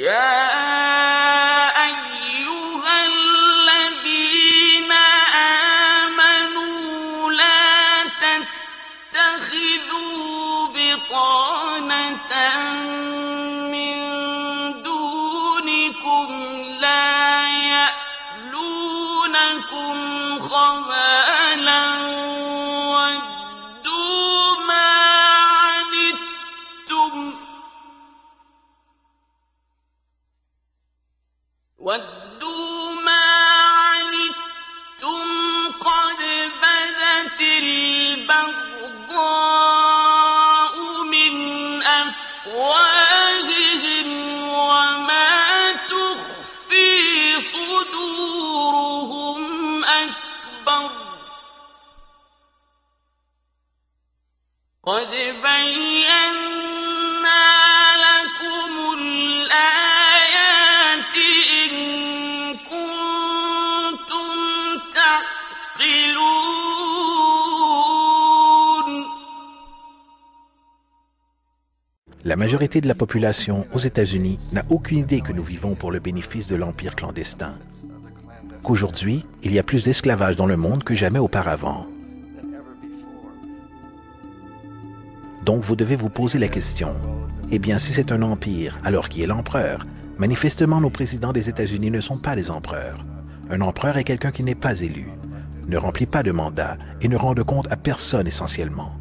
يا أيها الذين آمنوا لا تتخذوا بطانة من دونكم لا يألونكم خبالا وَدُّوا مَا عَنِتُّمْ قَدْ بَدَتِ الْبَغْضَاءُ مِنْ أَفْوَاهِهِمْ وَمَا تُخْفِي صُدُورُهُمْ أَكْبَرُ قَدْ بَيَّنَّا لَكُمُ الْآيَاتِ إِن كُنتُمْ تَعْقِلُونَ. La majorité de la population aux États-Unis n'a aucune idée que nous vivons pour le bénéfice de l'empire clandestin. Qu'aujourd'hui, il y a plus d'esclavage dans le monde que jamais auparavant. Donc vous devez vous poser la question, eh bien si c'est un empire, alors qui est l'empereur? Manifestement, nos présidents des États-Unis ne sont pas des empereurs. Un empereur est quelqu'un qui n'est pas élu, ne remplit pas de mandat et ne rend de compte à personne essentiellement.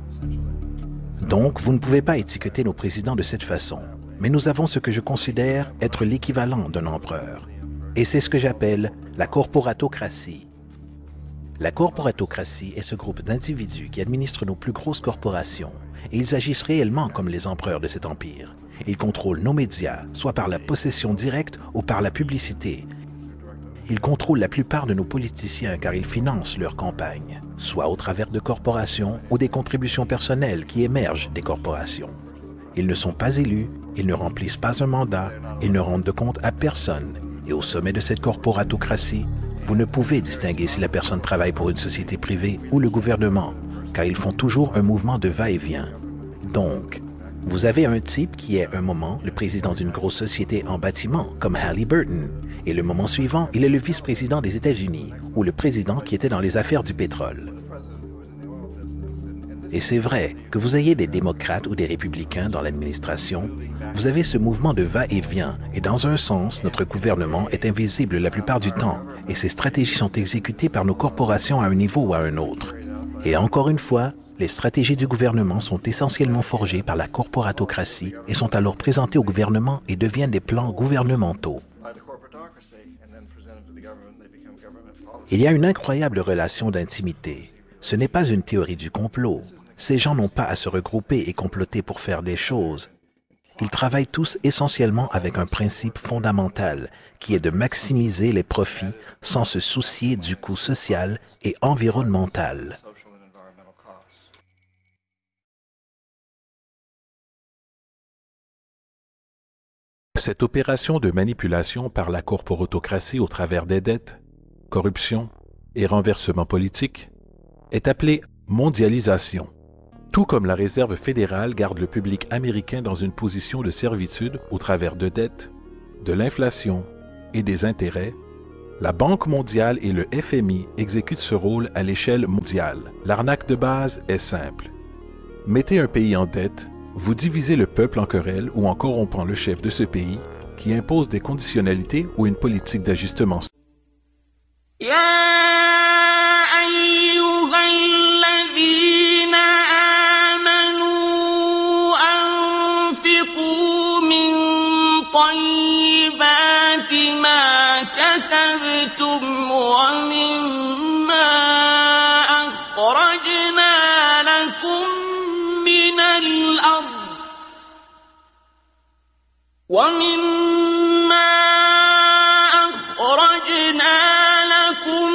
Donc, vous ne pouvez pas étiqueter nos présidents de cette façon. Mais nous avons ce que je considère être l'équivalent d'un empereur. Et c'est ce que j'appelle la corporatocratie. La corporatocratie est ce groupe d'individus qui administrent nos plus grosses corporations. Et ils agissent réellement comme les empereurs de cet empire. Ils contrôlent nos médias, soit par la possession directe ou par la publicité. Ils contrôlent la plupart de nos politiciens car ils financent leurs campagnes, soit au travers de corporations ou des contributions personnelles qui émergent des corporations. Ils ne sont pas élus, ils ne remplissent pas un mandat, ils ne rendent de compte à personne. Et au sommet de cette corporatocratie, vous ne pouvez distinguer si la personne travaille pour une société privée ou le gouvernement, car ils font toujours un mouvement de va-et-vient. Donc, vous avez un type qui est un moment le président d'une grosse société en bâtiment, comme Halliburton, et le moment suivant, il est le vice-président des États-Unis, ou le président qui était dans les affaires du pétrole. Et c'est vrai que vous ayez des démocrates ou des républicains dans l'administration, vous avez ce mouvement de va-et-vient, et dans un sens, notre gouvernement est invisible la plupart du temps, et ses stratégies sont exécutées par nos corporations à un niveau ou à un autre. Et encore une fois, les stratégies du gouvernement sont essentiellement forgées par la corporatocratie et sont alors présentées au gouvernement et deviennent des plans gouvernementaux. Il y a une incroyable relation d'intimité. Ce n'est pas une théorie du complot. Ces gens n'ont pas à se regrouper et comploter pour faire des choses. Ils travaillent tous essentiellement avec un principe fondamental qui est de maximiser les profits sans se soucier du coût social et environnemental. Cette opération de manipulation par la corporatocratie au travers des dettes, corruption et renversement politique est appelée mondialisation. Tout comme la Réserve fédérale garde le public américain dans une position de servitude au travers de dettes, de l'inflation et des intérêts, la Banque mondiale et le FMI exécutent ce rôle à l'échelle mondiale. L'arnaque de base est simple. Mettez un pays en dette, vous divisez le peuple en querelle ou en corrompant le chef de ce pays qui impose des conditionnalités ou une politique d'ajustement. كسبتم ومما أخرجنا لكم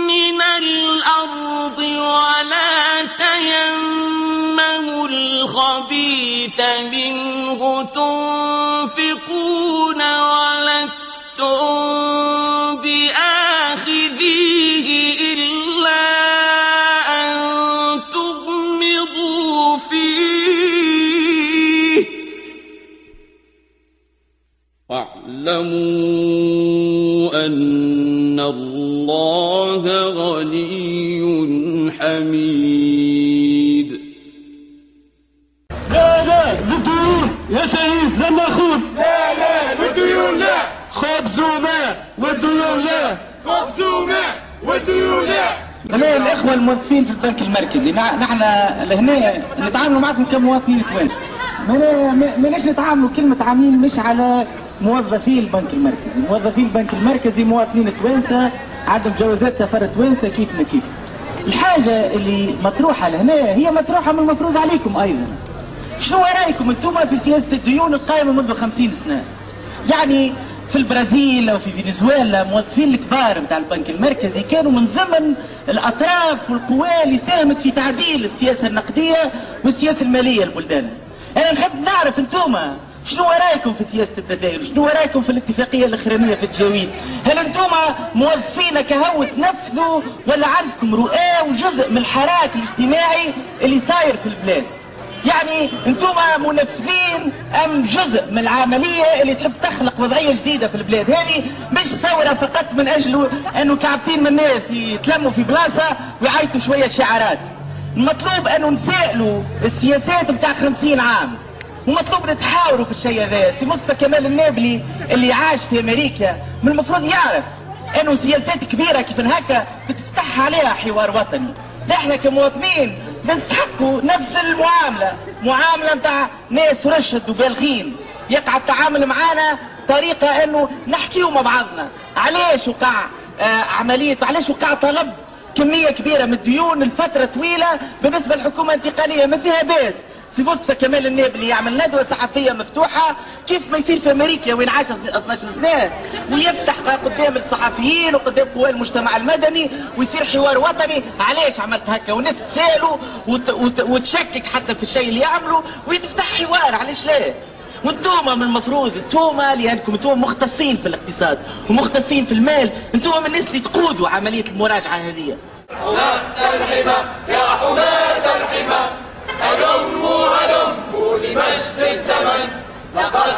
من الأرض ولا تيمموا الخبيث منه تنفقون ولستم بآخذيه إلا أن تغمضوا فيه واعلموا أن الله غني حميد. لا للديون يا سيد لن نخوض. لا للديون لا. خبز وماء والديون لا. خبز وماء والديون لا. أنا الإخوة الموظفين في البنك المركزي نحن لهنا نتعاملوا معكم كمواطنين توانسة. ماناش نتعاملوا كلمة عاملين مش على موظفي البنك المركزي، موظفي البنك المركزي مواطنين توانسة عندهم جوازات سفر توانسة كيفنا كيف. الحاجة اللي مطروحة لهنا هي مطروحة من المفروض عليكم أيضا. شنو رأيكم أنتم في سياسة الديون القائمة منذ 50 سنة؟ يعني في البرازيل او في فنزويلا موظفين الكبار نتاع البنك المركزي كانوا من ضمن الاطراف والقوى اللي ساهمت في تعديل السياسه النقديه والسياسه الماليه للبلدان. انا نحب نعرف انتم شنو رايكم في سياسه التداول؟ شنو رايكم في الاتفاقيه الاخرانيه في التجاويد؟ هل انتم موظفين كهو تنفذوا ولا عندكم رؤى وجزء من الحراك الاجتماعي اللي صاير في البلاد؟ يعني انتم منفذين ام جزء من العمليه اللي تحب تخلق وضعيه جديده في البلاد؟ هذه مش ثوره فقط من اجل انه كعبتين من الناس يتلموا في بلاصه ويعيطوا شويه شعارات. المطلوب انه نسائلوا السياسات بتاع 50 عام، ومطلوب نتحاوروا في الشيء هذا. سي مصطفى كمال النابلي اللي عاش في امريكا من المفروض يعرف انه سياسات كبيره كيف هكا تفتح عليها حوار وطني. نحن كمواطنين نستحقوا نفس المعامله، معامله نتاع ناس رشد وبالغين يقع التعامل معنا طريقه انه نحكيوا مع بعضنا. علاش وقع عمليه، علاش وقع طلب كميه كبيره من الديون لفتره طويله بالنسبه للحكومه الانتقاليه؟ ما فيها باس. سي مصطفى كمال النابلي يعمل ندوه صحفيه مفتوحه كيف ما يصير في امريكا وين عاش 12 سنه، ويفتح قدام الصحفيين وقدام قوى المجتمع المدني ويصير حوار وطني. علاش عملت هكا؟ والناس تسالوا وتشكك حتى في الشيء اللي يعملوا ويتفتح حوار. علاش لا؟ وانتوما من المفروض انتوما لانكم انتوما مختصين في الاقتصاد ومختصين في المال، انتوما من الناس اللي تقودوا عمليه المراجعه هذه. حماة الحمى يا حماة الحمى هلموا هلموا لمجد الزمن لقد